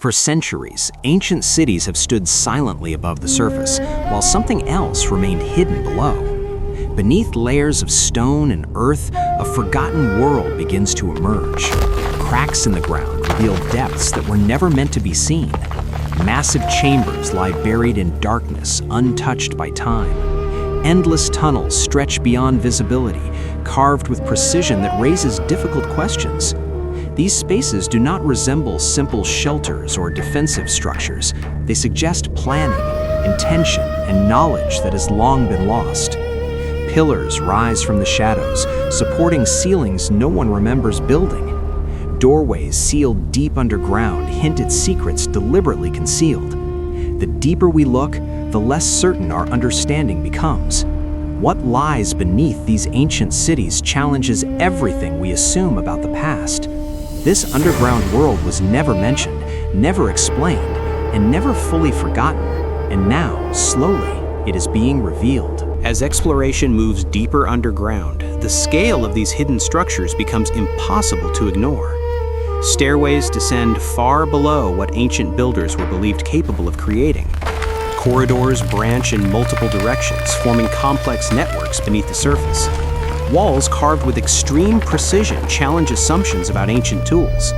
For centuries, ancient cities have stood silently above the surface, while something else remained hidden below. Beneath layers of stone and earth, a forgotten world begins to emerge. Cracks in the ground reveal depths that were never meant to be seen. Massive chambers lie buried in darkness, untouched by time. Endless tunnels stretch beyond visibility, carved with precision that raises difficult questions. These spaces do not resemble simple shelters or defensive structures. They suggest planning, intention, and knowledge that has long been lost. Pillars rise from the shadows, supporting ceilings no one remembers building. Doorways sealed deep underground hint at secrets deliberately concealed. The deeper we look, the less certain our understanding becomes. What lies beneath these ancient cities challenges everything we assume about the past. This underground world was never mentioned, never explained, and never fully forgotten. And now, slowly, it is being revealed. As exploration moves deeper underground, the scale of these hidden structures becomes impossible to ignore. Stairways descend far below what ancient builders were believed capable of creating. Corridors branch in multiple directions, forming complex networks beneath the surface. Walls carved with extreme precision challenge assumptions about ancient tools.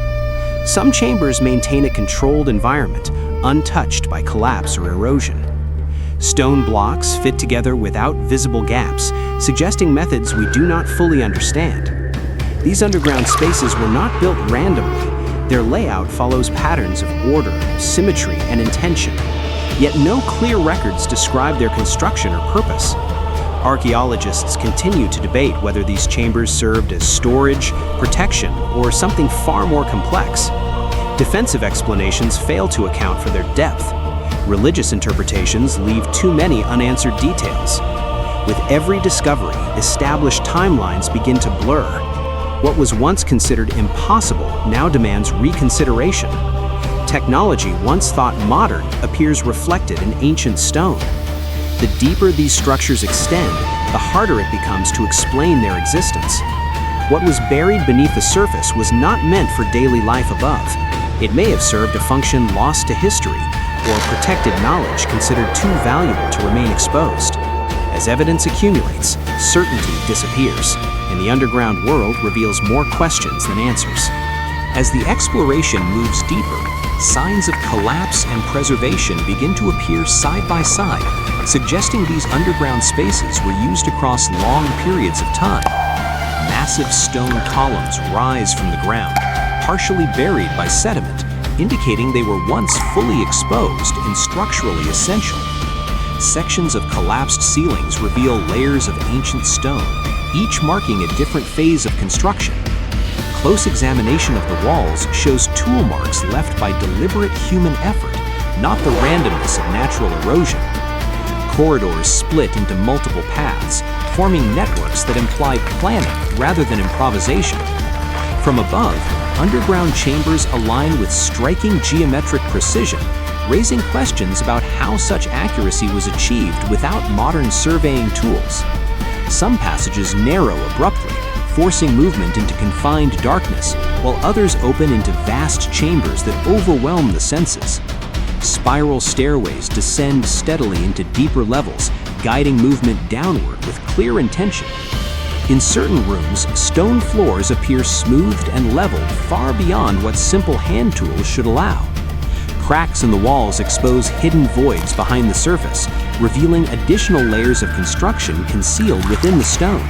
Some chambers maintain a controlled environment, untouched by collapse or erosion. Stone blocks fit together without visible gaps, suggesting methods we do not fully understand. These underground spaces were not built randomly. Their layout follows patterns of order, symmetry, and intention. Yet no clear records describe their construction or purpose. Archaeologists continue to debate whether these chambers served as storage, protection, or something far more complex. Defensive explanations fail to account for their depth. Religious interpretations leave too many unanswered details. With every discovery, established timelines begin to blur. What was once considered impossible now demands reconsideration. Technology once thought modern appears reflected in ancient stone. The deeper these structures extend, the harder it becomes to explain their existence. What was buried beneath the surface was not meant for daily life above. It may have served a function lost to history, or protected knowledge considered too valuable to remain exposed. As evidence accumulates, certainty disappears, and the underground world reveals more questions than answers. As the exploration moves deeper, signs of collapse and preservation begin to appear side by side, suggesting these underground spaces were used across long periods of time. Massive stone columns rise from the ground, partially buried by sediment, indicating they were once fully exposed and structurally essential. Sections of collapsed ceilings reveal layers of ancient stone, each marking a different phase of construction. Close examination of the walls shows tool marks left by deliberate human effort, not the randomness of natural erosion. Corridors split into multiple paths, forming networks that imply planning rather than improvisation. From above, underground chambers align with striking geometric precision, raising questions about how such accuracy was achieved without modern surveying tools. Some passages narrow abruptly, forcing movement into confined darkness, while others open into vast chambers that overwhelm the senses. Spiral stairways descend steadily into deeper levels, guiding movement downward with clear intention. In certain rooms, stone floors appear smoothed and leveled far beyond what simple hand tools should allow. Cracks in the walls expose hidden voids behind the surface, revealing additional layers of construction concealed within the stone.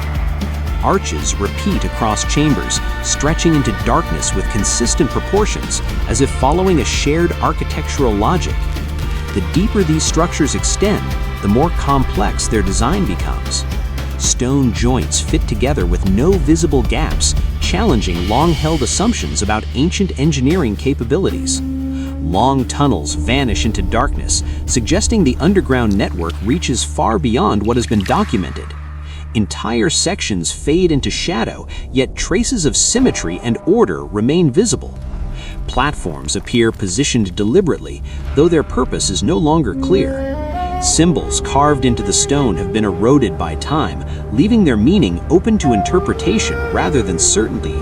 Arches repeat across chambers, stretching into darkness with consistent proportions, as if following a shared architectural logic. The deeper these structures extend, the more complex their design becomes. Stone joints fit together with no visible gaps, challenging long-held assumptions about ancient engineering capabilities. Long tunnels vanish into darkness, suggesting the underground network reaches far beyond what has been documented. Entire sections fade into shadow, yet traces of symmetry and order remain visible. Platforms appear positioned deliberately, though their purpose is no longer clear. Symbols carved into the stone have been eroded by time, leaving their meaning open to interpretation rather than certainty.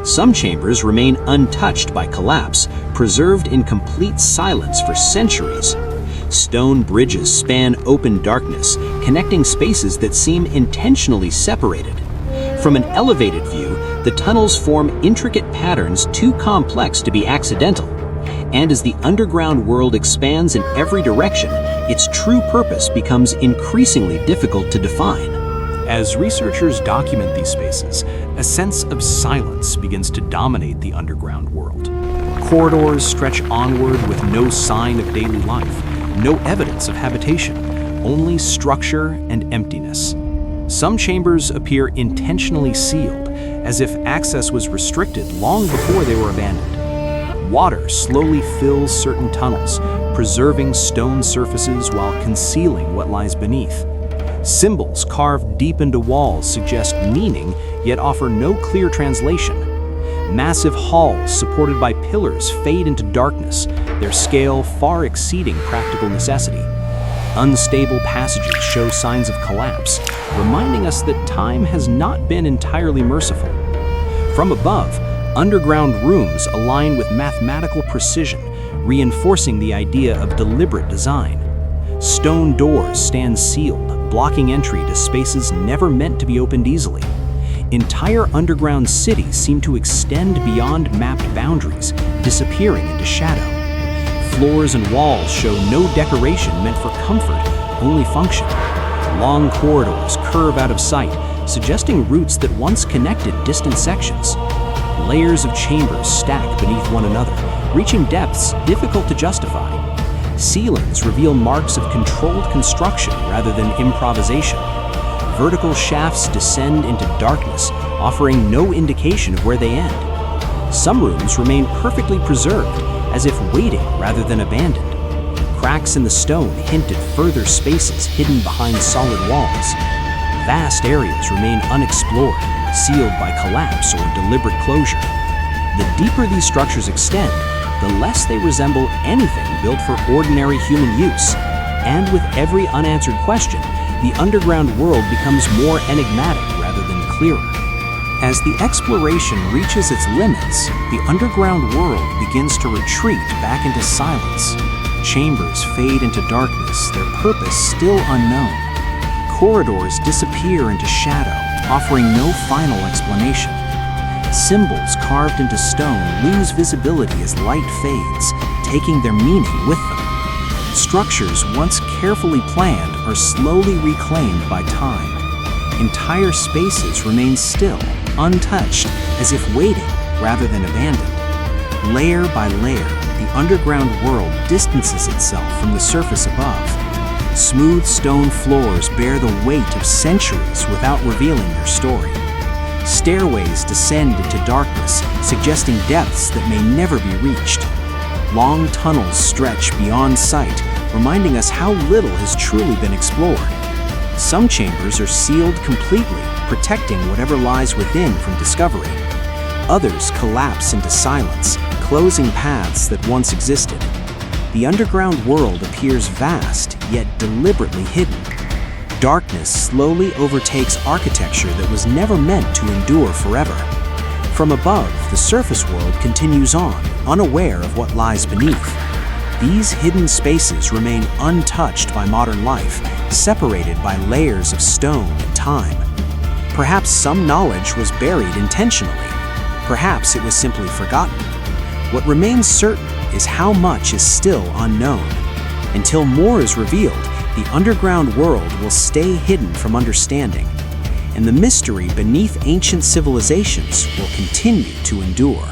Some chambers remain untouched by collapse, preserved in complete silence for centuries. Stone bridges span open darkness, connecting spaces that seem intentionally separated. From an elevated view, the tunnels form intricate patterns too complex to be accidental. And as the underground world expands in every direction, its true purpose becomes increasingly difficult to define. As researchers document these spaces, a sense of silence begins to dominate the underground world. Corridors stretch onward with no sign of daily life, no evidence of habitation, only structure and emptiness. Some chambers appear intentionally sealed, as if access was restricted long before they were abandoned. Water slowly fills certain tunnels, preserving stone surfaces while concealing what lies beneath. Symbols carved deep into walls suggest meaning, yet offer no clear translation. Massive halls supported by pillars fade into darkness, their scale far exceeding practical necessity. Unstable passages show signs of collapse, reminding us that time has not been entirely merciful. From above, underground rooms align with mathematical precision, reinforcing the idea of deliberate design. Stone doors stand sealed, blocking entry to spaces never meant to be opened easily. Entire underground cities seem to extend beyond mapped boundaries, disappearing into shadow. Floors and walls show no decoration meant for comfort, only function. Long corridors curve out of sight, suggesting routes that once connected distant sections. Layers of chambers stack beneath one another, reaching depths difficult to justify. Ceilings reveal marks of controlled construction rather than improvisation. Vertical shafts descend into darkness, offering no indication of where they end. Some rooms remain perfectly preserved, as if waiting rather than abandoned. Cracks in the stone hint at further spaces hidden behind solid walls. Vast areas remain unexplored, sealed by collapse or deliberate closure. The deeper these structures extend, the less they resemble anything built for ordinary human use. And with every unanswered question, the underground world becomes more enigmatic rather than clearer. As the exploration reaches its limits, the underground world begins to retreat back into silence. Chambers fade into darkness, their purpose still unknown. Corridors disappear into shadow, offering no final explanation. Symbols carved into stone lose visibility as light fades, taking their meaning with them. Structures once carefully planned are slowly reclaimed by time. Entire spaces remain still, untouched, as if waiting rather than abandoned. Layer by layer, the underground world distances itself from the surface above. Smooth stone floors bear the weight of centuries without revealing their story. Stairways descend into darkness, suggesting depths that may never be reached. Long tunnels stretch beyond sight, reminding us how little has truly been explored. Some chambers are sealed completely, protecting whatever lies within from discovery. Others collapse into silence, closing paths that once existed. The underground world appears vast, yet deliberately hidden. Darkness slowly overtakes architecture that was never meant to endure forever. From above, the surface world continues on, unaware of what lies beneath. These hidden spaces remain untouched by modern life, separated by layers of stone and time. Perhaps some knowledge was buried intentionally. Perhaps it was simply forgotten. What remains certain is how much is still unknown. Until more is revealed, the underground world will stay hidden from understanding, and the mystery beneath ancient civilizations will continue to endure.